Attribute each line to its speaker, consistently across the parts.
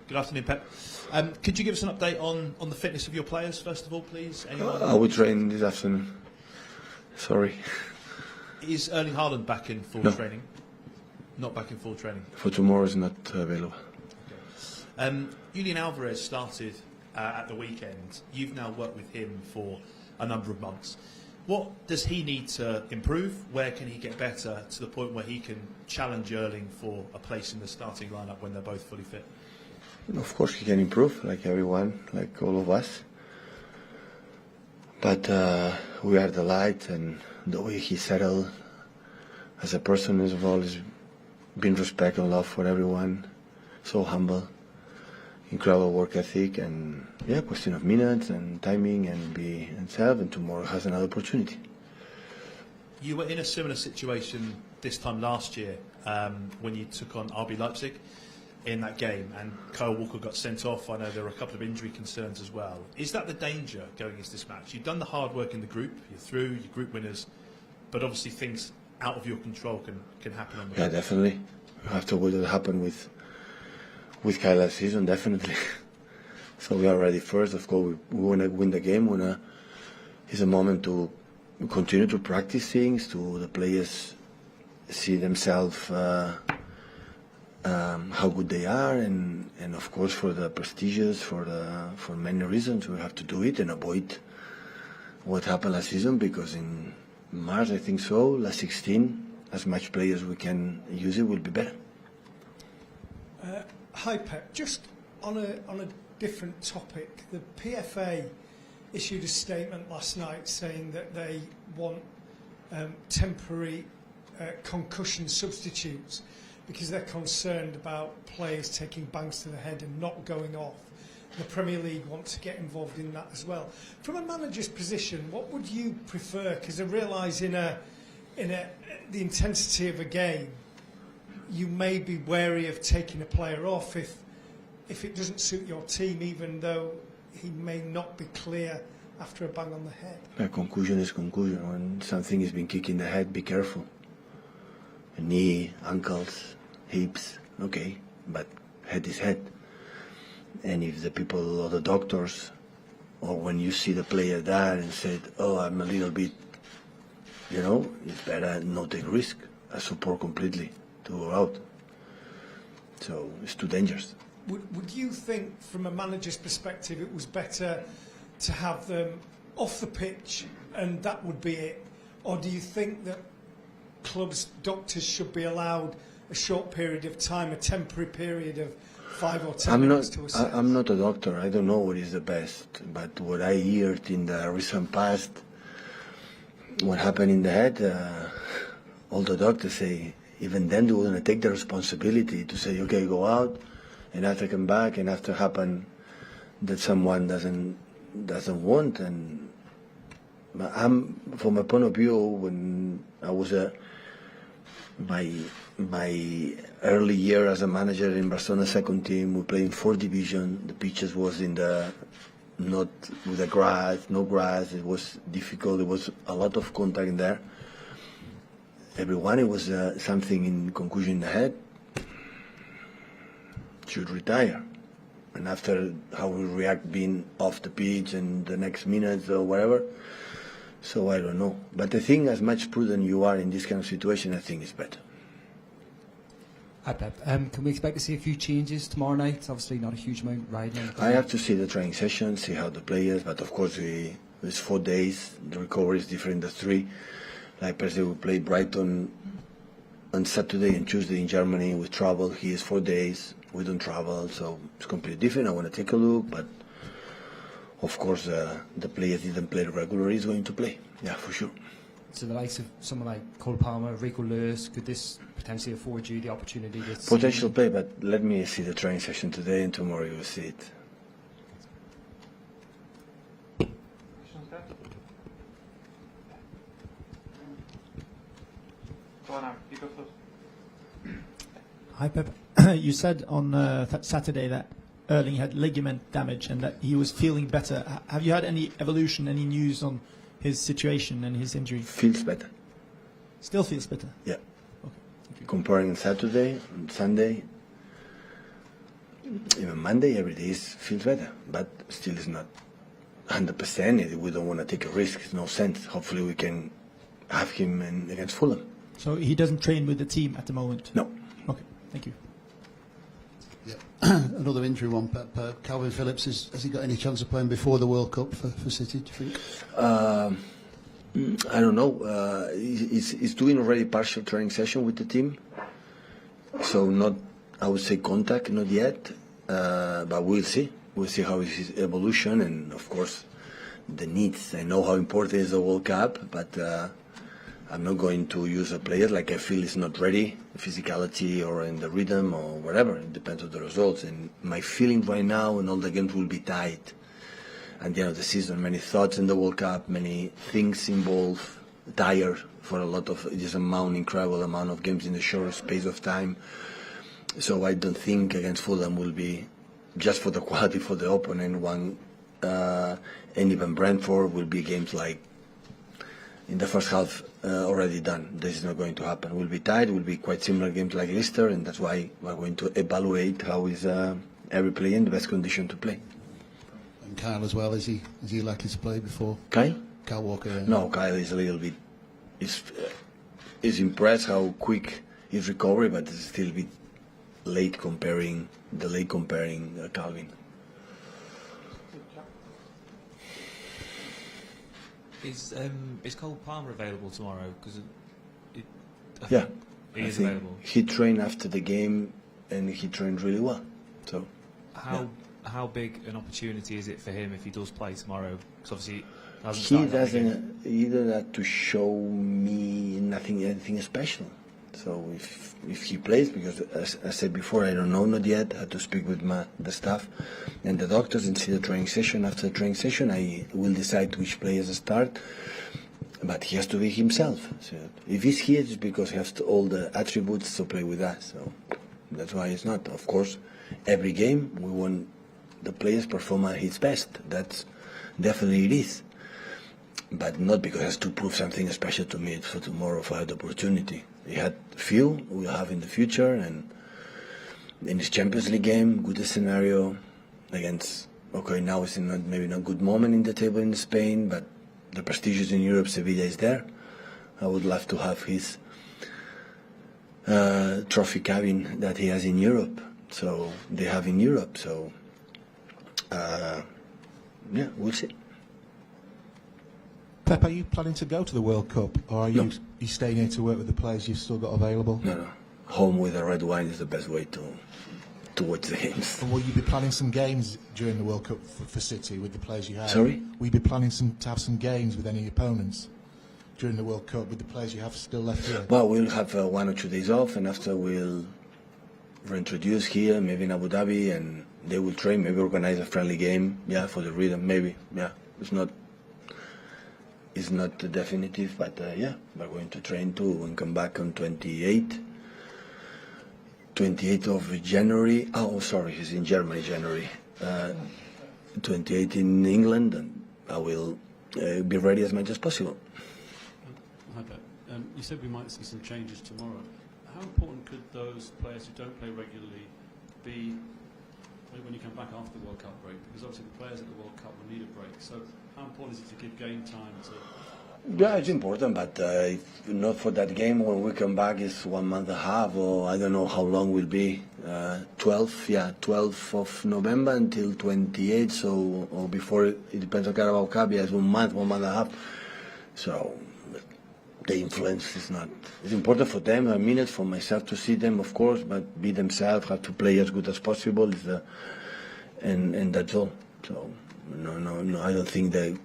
Speaker 1: Good afternoon, Pep. Could you give us an update on the fitness of your players, first of all, please?
Speaker 2: I will train this afternoon. Sorry.
Speaker 1: Is Erling Haaland back in full training? Not back in full training.
Speaker 2: For tomorrow is not available.
Speaker 1: Okay. Julian Alvarez started at the weekend. You've now worked with him for a number of months. What does he need to improve? Where can he get better to the point where he can challenge Erling for a place in the starting lineup when they're both fully fit?
Speaker 2: Of course he can improve, like everyone, like all of us. But we are the light, and the way he settled as a person has always been respect and love for everyone. So humble, incredible work ethic, and question of minutes and timing and be himself. And tomorrow has another opportunity.
Speaker 1: You were in a similar situation this time last year when you took on RB Leipzig in that game, and Kyle Walker got sent off. I know there were a couple of injury concerns as well. Is that the danger going into this match? You've done the hard work in the group, you're through, you're group winners, but obviously things out of your control can happen on the
Speaker 2: pitch. Definitely. After what happened with Kyle last season, definitely. So we are ready first. Of course, we want to win the game. It's a moment to continue to practice things, to the players see themselves how good they are, and of course for the prestigious, for many reasons we have to do it and avoid what happened last season, because in March, I think so, last 16, as much players we can use it will be better.
Speaker 3: Hi Pep, just on a different topic, the PFA issued a statement last night saying that they want temporary concussion substitutes because they're concerned about players taking bangs to the head and not going off. The Premier League want to get involved in that as well. From a manager's position, what would you prefer? Because I realise in the intensity of a game, you may be wary of taking a player off if it doesn't suit your team, even though he may not be clear after a bang on the head.
Speaker 2: A concussion is concussion. When something is being kicked in the head, be careful. Knee, ankles, hips, okay, but head is head. And if the people or the doctors, or when you see the player there and said, oh, I'm a little bit, it's better not take risk. I support completely to go out. So it's too dangerous.
Speaker 3: Would you think, from a manager's perspective, it was better to have them off the pitch and that would be it? Or do you think that clubs, doctors should be allowed a short period of time, a temporary period of 5 or 10 minutes to assess?
Speaker 2: I'm not a doctor. I don't know what is the best. But what I heard in the recent past, what happened in the head, all the doctors say, even then they were going to take the responsibility to say, okay, go out, and after come back, and after happen that someone doesn't want. And from my point of view, when I was my early year as a manager in Barcelona second team, we played in 4th division. The pitches was not with the grass, no grass. It was difficult. There was a lot of contact in there. Everyone, it was something in concussion in the head, should retire. And after how we react being off the pitch and the next minutes or whatever, so I don't know. But I think as much prudent you are in this kind of situation, I think it's better.
Speaker 4: Hi Pep, can we expect to see a few changes tomorrow night? Obviously not a huge amount riding on the
Speaker 2: I have to see the training session, see how the players, but of course it's 4 days, the recovery is different than 3. Like personally, we play Brighton on Saturday and Tuesday in Germany with travel. He is 4 days, we don't travel, so it's completely different. I want to take a look, but of course the players didn't play regularly is going to play, yeah, for sure.
Speaker 4: So the likes of someone like Cole Palmer, Rico Lewis, could this potentially afford you the opportunity to
Speaker 2: potential play, but let me see the training session today and tomorrow you will see it.
Speaker 5: Hi Pep, you said on Saturday that Erling had ligament damage and that he was feeling better. Have you had any evolution, any news on his situation and his injury?
Speaker 2: Feels better.
Speaker 5: Still feels better?
Speaker 2: Yeah.
Speaker 5: Okay, thank you.
Speaker 2: Comparing Saturday and Sunday, even Monday, every day feels better, but still it's not 100%. We don't want to take a risk. It's no sense. Hopefully we can have him against Fulham.
Speaker 5: So he doesn't train with the team at the moment?
Speaker 2: No.
Speaker 5: Okay, thank you.
Speaker 6: Yeah. Another injury one, Pep. Calvin Phillips, has he got any chance of playing before the World Cup for City, do you think?
Speaker 2: I don't know. He's doing already partial training session with the team. So not, I would say contact, not yet. But we'll see. We'll see how is his evolution and, of course, the needs. I know how important is the World Cup, but I'm not going to use a player like I feel is not ready, physicality or in the rhythm or whatever. It depends on the results. And my feeling right now, and all the games will be tight. At the end of the season, many thoughts in the World Cup, many things involved, tired for a lot of just incredible amount of games in a short space of time. So I don't think against Fulham will be just for the quality for the opponent. And even Brentford will be games like in the first half already done. This is not going to happen. We'll be tight. Will be quite similar games like Leicester, and that's why we're going to evaluate how is every player in the best condition to play.
Speaker 6: And Kyle as well, is he likely to play before?
Speaker 2: Kyle?
Speaker 6: Kyle Walker. Yeah.
Speaker 2: No, Kyle is a little bit. Is impressed how quick his recovery, but it's still a bit late comparing Calvin.
Speaker 7: Is Cole Palmer available tomorrow? Because
Speaker 2: Yeah,
Speaker 7: he is
Speaker 2: think
Speaker 7: available.
Speaker 2: he trained after the game, and he trained really well. So
Speaker 7: How big an opportunity is it for him if he does play tomorrow? Because obviously
Speaker 2: he doesn't either that to show me anything special. So if he plays, because as I said before, I don't know not yet. I have to speak with the staff and the doctors and see the training session. After the training session, I will decide which players to start. But he has to be himself. So if he's here, it's because he has all the attributes to play with us. So that's why it's not. Of course, every game we want the players perform at his best. That's definitely it is. But not because he has to prove something special to me for tomorrow if I have the opportunity. He had few, we'll have in the future, and in his Champions League game, good scenario against, okay, now it's maybe not a good moment in the table in Spain, but the prestigious in Europe, Sevilla is there. I would love to have his trophy cabin that he has in Europe. So they have in Europe. So yeah, we'll see.
Speaker 8: Pep, are you planning to go to the World Cup, or are you staying here to work with the players you've still got available?
Speaker 2: No. Home with a red wine is the best way to watch the games.
Speaker 8: And will you be planning some games during the World Cup for City with the players you have?
Speaker 2: Sorry?
Speaker 8: Will you be planning to have some games with any opponents during the World Cup with the players you have still left here?
Speaker 2: Well, we'll have 1 or 2 days off, and after we'll reintroduce here, maybe in Abu Dhabi, and they will train, maybe organize a friendly game, for the rhythm, maybe, It's not definitive, but we're going to train too and come back on 28th of January. Oh, sorry, it's in Germany, January. 28th in England, and I will be ready as much as possible.
Speaker 9: Hi, Pep. You said we might see some changes tomorrow. How important could those players who don't play regularly be when you come back after the World Cup break? Because obviously the players at the World Cup will need a break. So how important is it to give game time to...
Speaker 2: Yeah, it's important, but if not for that game, when we come back, it's 1 month and a half, or I don't know how long will be. 12th of November until 28th, so or before it depends on Carabao Cup. It's 1 month, 1 month and a half. So the influence is not. It's important for them. I mean it for myself to see them, of course, but be themselves, have to play as good as possible. And that's all. So no, I don't think the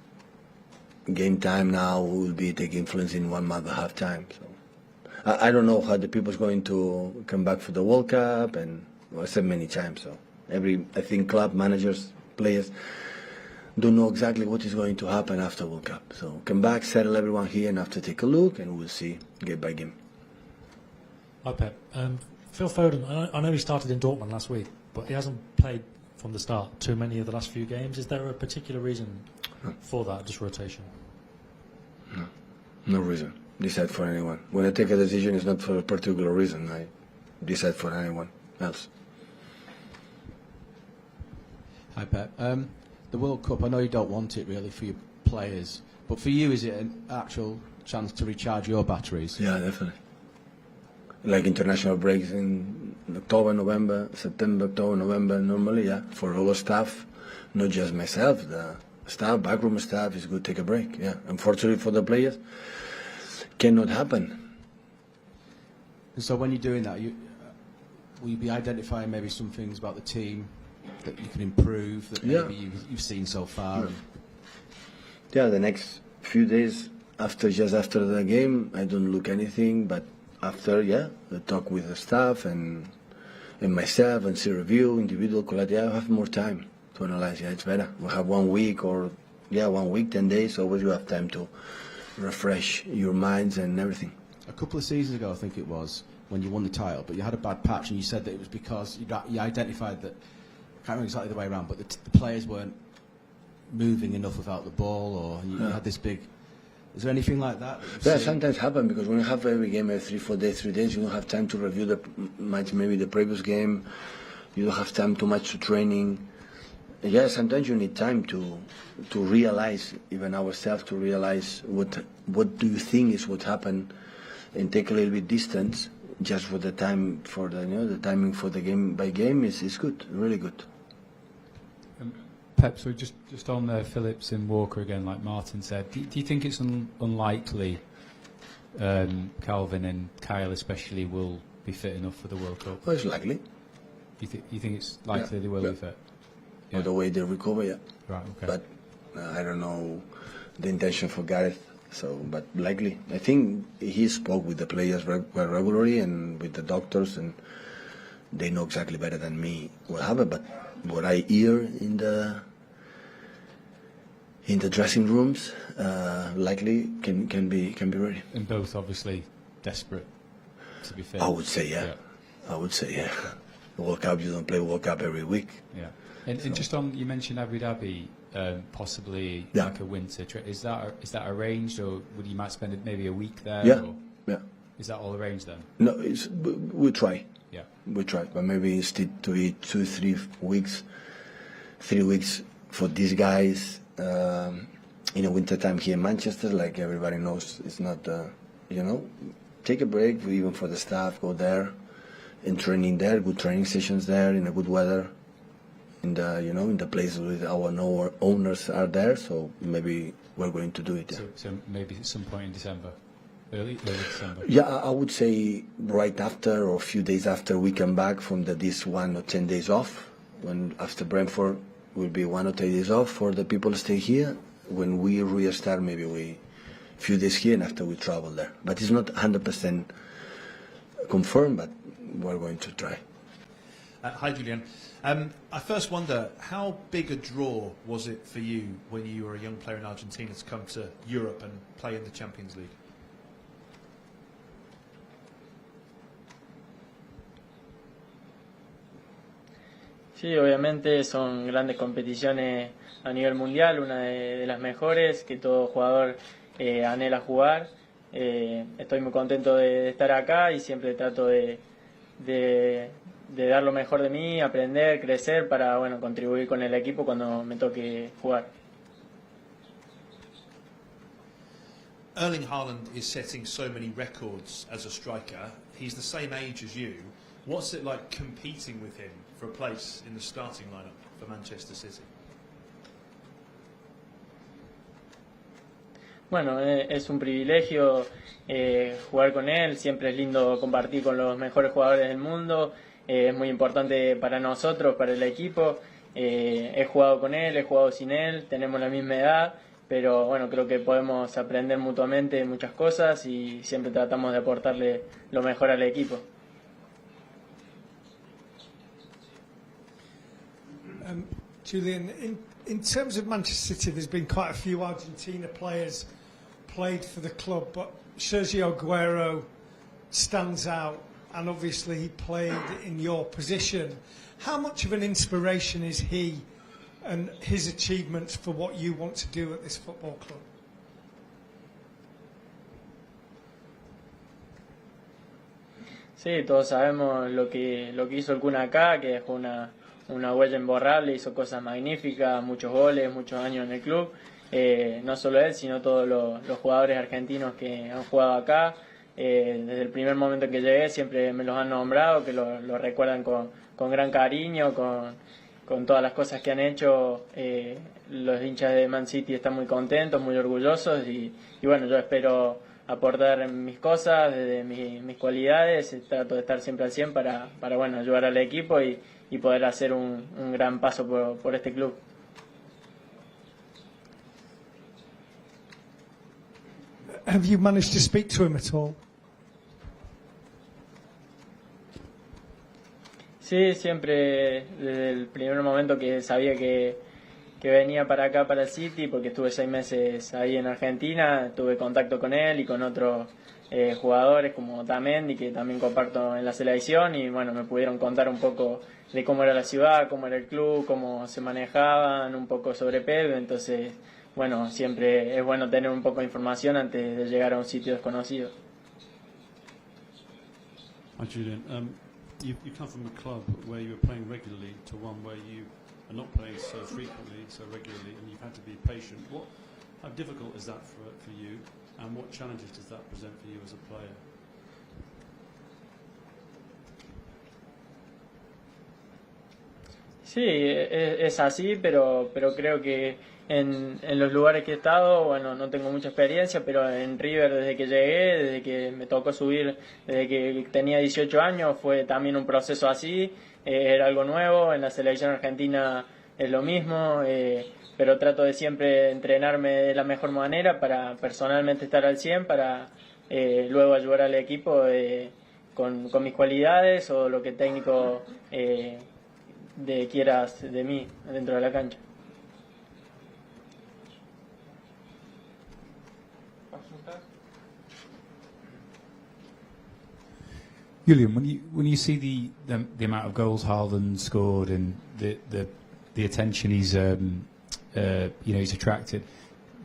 Speaker 2: game time now will be take influence in 1 month and a half time. So I don't know how the people's going to come back for the World Cup, and I said many times. So I think club managers, players don't know exactly what is going to happen after World Cup. So come back, settle everyone here, and after take a look, and we'll see game by game.
Speaker 10: Hi Pep. Phil Foden, I know he started in Dortmund last week, but he hasn't played from the start too many of the last few games. Is there a particular reason for that, just rotation?
Speaker 2: No reason. Decide for anyone. When I take a decision, it's not for a particular reason. I decide for anyone else.
Speaker 11: Hi, Pep. The World Cup, I know you don't want it really for your players, but for you, is it an actual chance to recharge your batteries?
Speaker 2: Yeah, definitely. Like international breaks in October, November, September, October, November, normally, yeah. For all the staff, not just myself, the staff, backroom staff, is good to take a break, yeah. Unfortunately for the players, cannot happen.
Speaker 11: And so when you're doing that, will you be identifying maybe some things about the team that you can improve, that maybe you've seen so far?
Speaker 2: Yeah, the next few days after the game, I don't look anything, but after, the talk with the staff and myself and see review, individual quality, I have more time to analyze. Yeah, it's better. We have 1 week 10 days, always you have time to refresh your minds and everything.
Speaker 11: A couple of seasons ago, I think it was, when you won the title, but you had a bad patch and you said that it was because you identified that, I can't remember exactly the way around, but the players weren't moving enough without the ball, or you had this big... Is there anything like that?
Speaker 2: Sometimes happen, because when you have every game every 3 days, you don't have time to review the match, maybe the previous game, you don't have time too much to training. Yeah, sometimes you need time to realize, even ourselves, to realize what do you think is what happened, and take a little bit distance, just for the time, for the timing for the game by game is good, really good.
Speaker 4: Pep, so just on Phillips and Walker again, like Martin said, do you think it's unlikely Calvin and Kyle especially will be fit enough for the World Cup?
Speaker 2: Well, it's likely.
Speaker 4: You think it's likely they will be fit?
Speaker 2: Yeah. The way they recover, yeah.
Speaker 4: Right, okay.
Speaker 2: But I don't know the intention for Gareth, but likely. I think he spoke with the players regularly and with the doctors, and they know exactly better than me what happened. But what I hear in the dressing rooms, likely can be ready.
Speaker 4: And both obviously desperate to be fit.
Speaker 2: I would say, yeah. I would say, yeah. The World Cup, you don't play World Cup every week.
Speaker 4: Yeah. And just on, you mentioned Abu Dhabi, possibly like a winter trip. Is that arranged, or would you might spend maybe a week there?
Speaker 2: Yeah.
Speaker 4: Or
Speaker 2: Yeah.
Speaker 4: Is that all arranged then?
Speaker 2: No, we try.
Speaker 4: Yeah.
Speaker 2: We try, but maybe instead to be 2-3 weeks, 3 weeks for these guys in the winter time here in Manchester. Like everybody knows, it's not take a break even for the staff. Go there and training there, good training sessions there in a good weather. In the places with our owners are there, so maybe we're going to do it. Yeah.
Speaker 4: So maybe at some point in December, early December.
Speaker 2: Yeah, I would say right after or a few days after we come back from this 1 or 10 days off. When after Brentford will be 1 or 2 days off for the people to stay here. When we restart, maybe a few days here, and after we travel there. But it's not 100% confirmed, but we're going to try.
Speaker 1: Hi, Julian. I first wonder, how big a draw was it for you when you were a young player in Argentina to come to Europe and play in the Champions League?
Speaker 12: Sí, obviamente son grandes competiciones a nivel mundial, una de las mejores que todo jugador anhela jugar. Estoy muy contento de estar acá y siempre trato de dar lo mejor de mí, aprender, crecer para contribuir con el equipo cuando me toque jugar.
Speaker 1: Erling Haaland is setting so many records as a striker. He's the same age as you. What's it like competing with him for a place in the starting lineup for Manchester City?
Speaker 12: Bueno, es un privilegio jugar con él, siempre es lindo compartir con los mejores jugadores del mundo, es muy importante para nosotros, para el equipo. He jugado con él, he jugado sin él, tenemos la misma edad, pero creo que podemos aprender mutuamente muchas cosas y siempre tratamos de aportarle lo mejor al equipo.
Speaker 3: Julian, in terms of Manchester City, there's been quite a few Argentina players played for the club, but Sergio Aguero stands out, and obviously he played in your position. How much of an inspiration is he and his achievements for what you want to do at this football club?
Speaker 12: Sí, todos sabemos lo que hizo el Kun acá, que dejó una una huella imborrable, hizo cosas magníficas, muchos goles, muchos años en el club. No solo él, sino todos los jugadores argentinos que han jugado acá. Desde el primer momento que llegué siempre me los han nombrado, que lo recuerdan con gran cariño, con todas las cosas que han hecho. Los hinchas de Man City están muy contentos, muy orgullosos y bueno, yo espero aportar mis cosas, desde mis cualidades. Trato de estar siempre al 100 para bueno, ayudar al equipo y poder hacer un gran paso por este club.
Speaker 3: Have you managed to speak to him at all?
Speaker 12: Sí, siempre desde el primer momento que sabía que venía para acá, para el City, porque estuve 6 meses ahí en Argentina, tuve contacto con él y con otros jugadores como Tamendi, que también comparto en la selección, y bueno, me pudieron contar un poco de cómo era la ciudad, cómo era el club, cómo se manejaban, un poco sobre Pep. Entonces, bueno, siempre es bueno tener un poco de información antes de llegar a un sitio desconocido.
Speaker 9: Hi Julian, you come from a club where you were playing regularly to one where you are not playing so frequently, so regularly, and you've had to be patient. How difficult is that for you, and what challenges does that present for you as a player?
Speaker 12: Sí, es así, pero creo que en los lugares que he estado, bueno, no tengo mucha experiencia, pero en River desde que llegué, desde que me tocó subir, desde que tenía 18 años, fue también un proceso así, era algo nuevo. En la selección argentina es lo mismo, pero trato de siempre entrenarme de la mejor manera para personalmente estar al 100, para luego ayudar al equipo con mis cualidades o lo que el técnico quieras de mí dentro de la cancha.
Speaker 4: Julian, when you see the amount of goals Haaland scored and the attention he's he's attracted,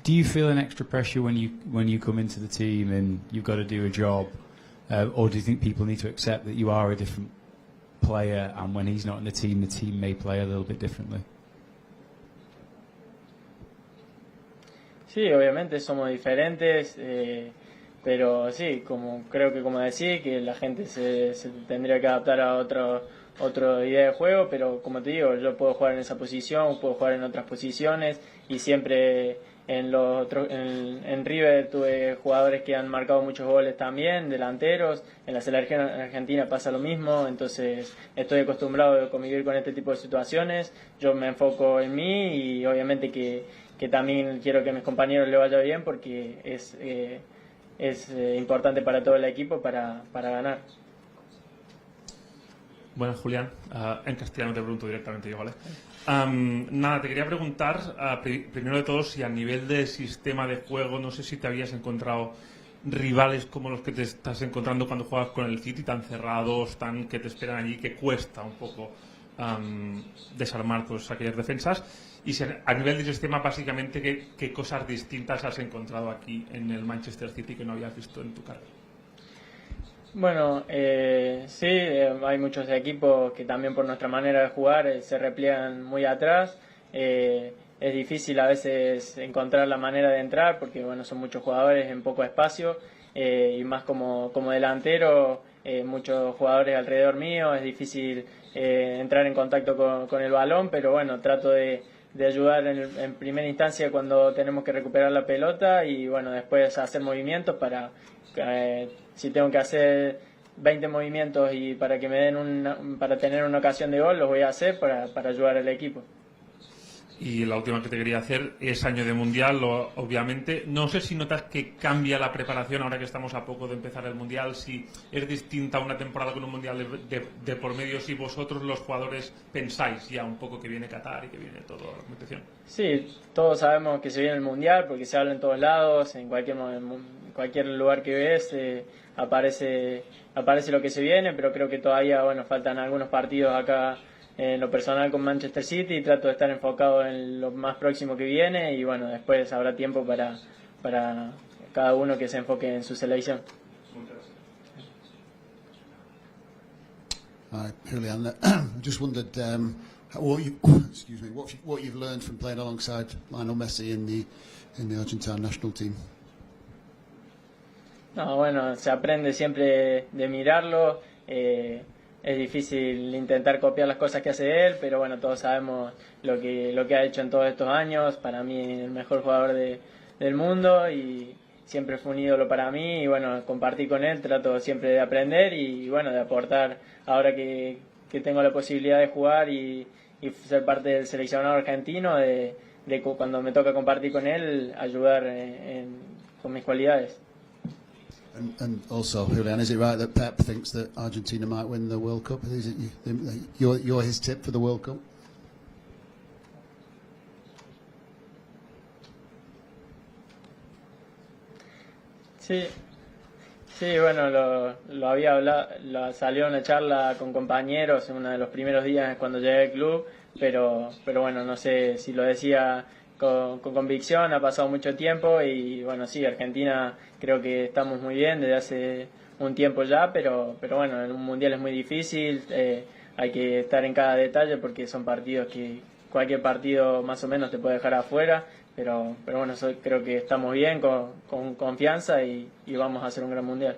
Speaker 4: do you feel an extra pressure when you come into the team and you've got to do a job, or do you think people need to accept that you are a different player, and when he's not in the team may play a little bit differently?
Speaker 12: Sí, obviamente somos diferentes, pero sí, creo que como decís, que la gente se tendría que adaptar a otra idea de juego, pero como te digo, yo puedo jugar en esa posición, puedo jugar en otras posiciones, y siempre en River tuve jugadores que han marcado muchos goles también, delanteros. En la selección argentina pasa lo mismo, entonces estoy acostumbrado a convivir con este tipo de situaciones. Yo me enfoco en mí y obviamente que también quiero que a mis compañeros le vaya bien, porque es importante para todo el equipo para ganar.
Speaker 13: Bueno, Julián, en castellano te pregunto directamente yo, ¿vale? Nada, te quería preguntar, primero de todo, si a nivel de sistema de juego, no sé si te habías encontrado rivales como los que te estás encontrando cuando juegas con el City, tan cerrados, que te esperan allí, que cuesta un poco desarmar todas aquellas defensas. Y si a nivel de sistema, básicamente, ¿qué cosas distintas has encontrado aquí en el Manchester City que no habías visto en tu carrera?
Speaker 12: Bueno, sí, hay muchos equipos que también por nuestra manera de jugar se repliegan muy atrás. Es difícil a veces encontrar la manera de entrar porque bueno, son muchos jugadores en poco espacio, y más como delantero, muchos jugadores alrededor mío, es difícil entrar en contacto con el balón, pero bueno, trato de ayudar en primera instancia cuando tenemos que recuperar la pelota y bueno, después hacer movimientos para si tengo que hacer 20 movimientos y para que me den para tener una ocasión de gol, los voy a hacer para ayudar al equipo.
Speaker 13: Y la última que te quería hacer es año de Mundial, obviamente. No sé si notas que cambia la preparación ahora que estamos a poco de empezar el Mundial, si es distinta una temporada con un Mundial de por medio, si vosotros los jugadores pensáis ya un poco que viene Qatar y que viene toda la competición.
Speaker 12: Sí, todos sabemos que se viene el Mundial porque se habla en todos lados, en cualquier lugar que ves aparece lo que se viene, pero creo que todavía faltan algunos partidos acá. En lo personal con Manchester City trato de estar enfocado en lo más próximo que viene y bueno, después habrá tiempo para cada uno que se enfoque en su selección.
Speaker 6: Hi, Julian. Just wondered Excuse me. What you've learned from playing alongside Lionel Messi in the Argentine national team?
Speaker 12: No, bueno, se aprende siempre de mirarlo. Es difícil intentar copiar las cosas que hace él, pero bueno, todos sabemos lo que ha hecho en todos estos años. Para mí, el mejor jugador del mundo y siempre fue un ídolo para mí. Y bueno, compartir con él, trato siempre de aprender y bueno, de aportar ahora que tengo la posibilidad de jugar y ser parte del seleccionado argentino, de cuando me toca compartir con él, ayudar con mis cualidades.
Speaker 6: And also, Julian, is it right that Pep thinks that Argentina might win the World Cup? Is it you're his tip for the World Cup?
Speaker 12: Sí, bueno, lo había hablado, salió en una charla con compañeros en uno de los primeros días cuando llegué al club, pero bueno, no sé si lo decía con convicción, ha pasado mucho tiempo y bueno, sí, Argentina creo que estamos muy bien desde hace un tiempo ya, pero bueno, en un mundial es muy difícil, hay que estar en cada detalle porque son partidos que cualquier partido más o menos te puede dejar afuera, pero bueno, creo que estamos bien, con confianza y vamos a hacer un gran mundial.